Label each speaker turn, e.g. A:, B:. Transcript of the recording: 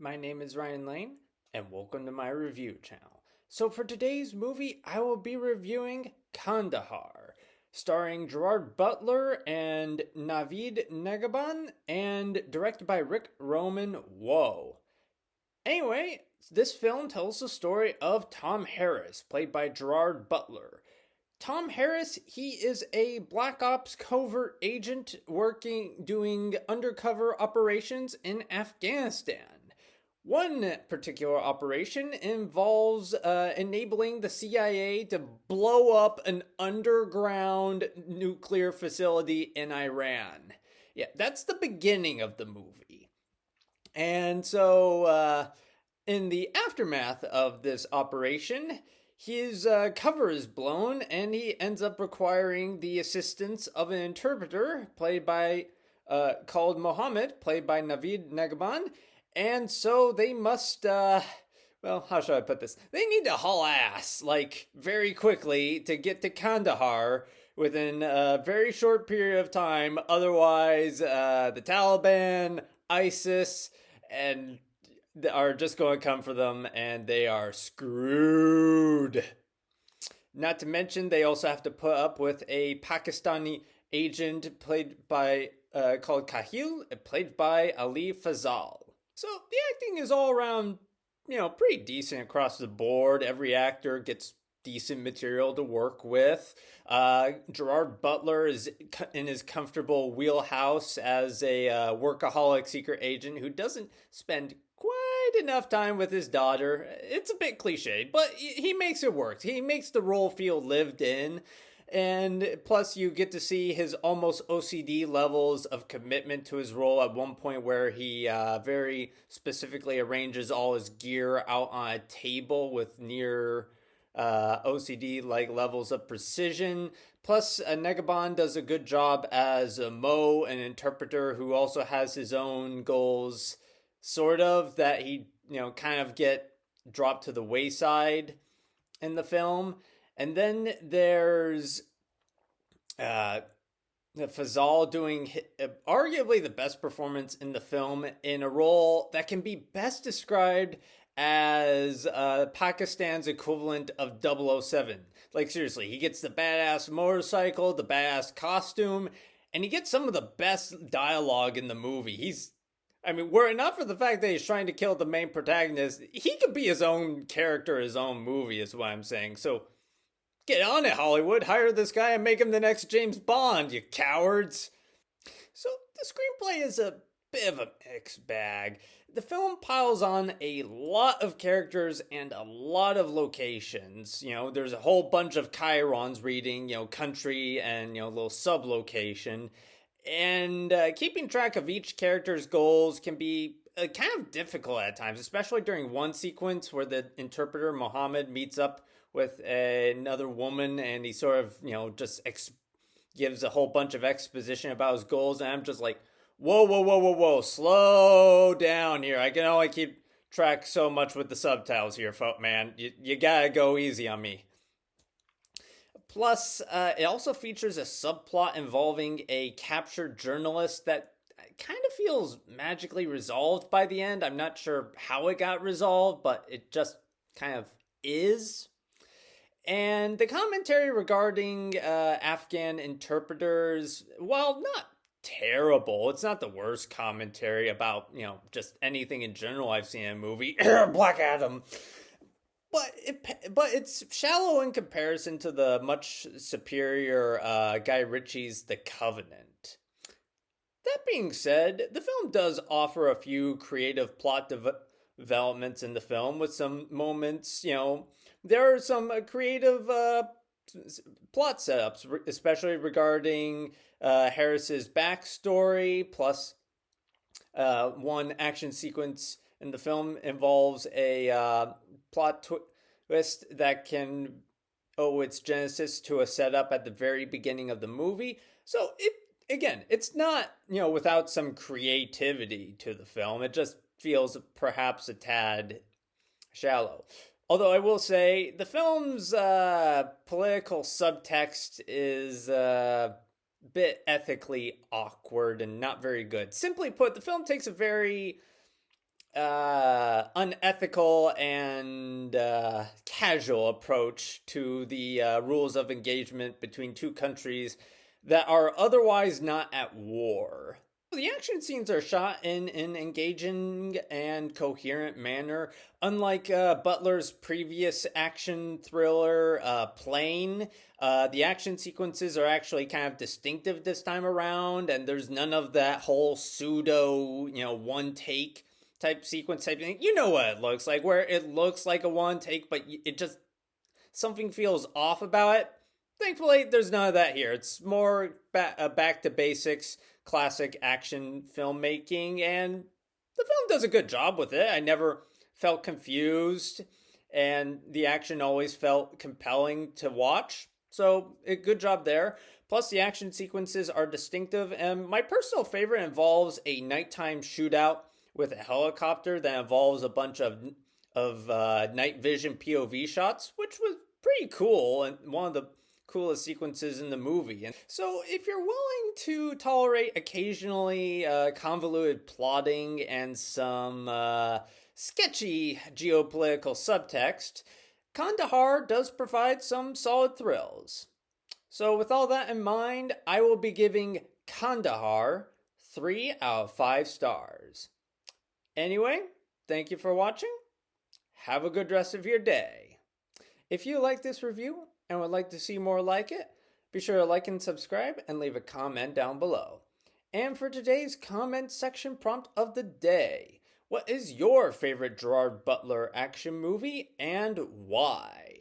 A: my name is Ryan Lane, and welcome to my review channel. So, for today's movie, I will be reviewing Kandahar, starring Gerard Butler and Navid Negaban, and directed by Rick Roman. Whoa. Anyway, this film tells the story of Tom Harris, played by Gerard Butler. Tom Harris, he is a Black Ops covert agent doing undercover operations in Afghanistan. One particular operation involves enabling the CIA to blow up an underground nuclear facility in Iran. Yeah, that's the beginning of the movie. And so, in the aftermath of this operation, his cover is blown and he ends up requiring the assistance of an interpreter called Mohammed, played by Navid Negaban. And so they must, well, how should I put this? They need to haul ass, like, very quickly to get to Kandahar within a very short period of time. Otherwise, the Taliban, ISIS, and are just going to come for them and they are screwed. Not to mention, they also have to put up with a Pakistani agent called Kahil, played by Ali Fazal. So the acting is all around, pretty decent across the board. Every actor gets decent material to work with. Gerard Butler is in his comfortable wheelhouse as a workaholic secret agent who doesn't spend quite enough time with his daughter. It's a bit cliche, but he makes it work. He makes the role feel lived in. And plus, you get to see his almost OCD levels of commitment to his role at one point where he very specifically arranges all his gear out on a table with near OCD like levels of precision. Plus, Negaban does a good job as a Mo, an interpreter who also has his own goals, sort of, that he, kind of get dropped to the wayside in the film. And then there's Fazal doing arguably the best performance in the film in a role that can be best described as Pakistan's equivalent of 007. Like, seriously, he gets the badass motorcycle, the badass costume, and he gets some of the best dialogue in the movie. Were it not for the fact that he's trying to kill the main protagonist, he could be his own character, his own movie, is what I'm saying. So, get on it, Hollywood. Hire this guy and make him the next James Bond, you cowards. So, the screenplay is a bit of a mixed bag. The film piles on a lot of characters and a lot of locations. There's a whole bunch of chyrons reading, country and, little sub-location. And keeping track of each character's goals can be kind of difficult at times, especially during one sequence where the interpreter, Mohammed, meets up with another woman and he sort of, just gives a whole bunch of exposition about his goals. And I'm just like, whoa, whoa, whoa, whoa, whoa, slow down here. I can only keep track so much with the subtitles here, folk, man. You gotta go easy on me. Plus, it also features a subplot involving a captured journalist that kind of feels magically resolved by the end. I'm not sure how it got resolved, but it just kind of is. And the commentary regarding Afghan interpreters, while not terrible, it's not the worst commentary about, just anything in general I've seen in a movie. Black Adam. But it's shallow in comparison to the much superior Guy Ritchie's The Covenant. That being said, the film does offer a few creative plot developments in the film with some moments, there are some creative plot setups, especially regarding Harris's backstory, plus one action sequence in the film involves a plot twist that can owe its genesis to a setup at the very beginning of the movie. So it's not, without some creativity to the film. It just feels perhaps a tad shallow. Although I will say the film's political subtext is a bit ethically awkward and not very good. Simply put, the film takes a very unethical and casual approach to the rules of engagement between two countries that are otherwise not at war. The action scenes are shot in an engaging and coherent manner. Unlike Butler's previous action thriller, Plane, the action sequences are actually kind of distinctive this time around, and there's none of that whole pseudo, one take type sequence type thing. You know what it looks like, where it looks like a one take, but it just, something feels off about it. Thankfully, there's none of that here. It's more back to basics, classic action filmmaking, and the film does a good job with it. I never felt confused, and the action always felt compelling to watch. So, a good job there. Plus, the action sequences are distinctive, and my personal favorite involves a nighttime shootout with a helicopter that involves a bunch of night vision POV shots, which was pretty cool and one of the coolest sequences in the movie. And so, if you're willing to tolerate occasionally convoluted plotting and some sketchy geopolitical subtext, Kandahar does provide some solid thrills. So, with all that in mind, I will be giving Kandahar 3 out of 5 stars. Anyway, thank you for watching. Have a good rest of your day. If you like this review and would like to see more like it, be sure to like and subscribe and leave a comment down below. And for today's comment section prompt of the day, what is your favorite Gerard Butler action movie and why?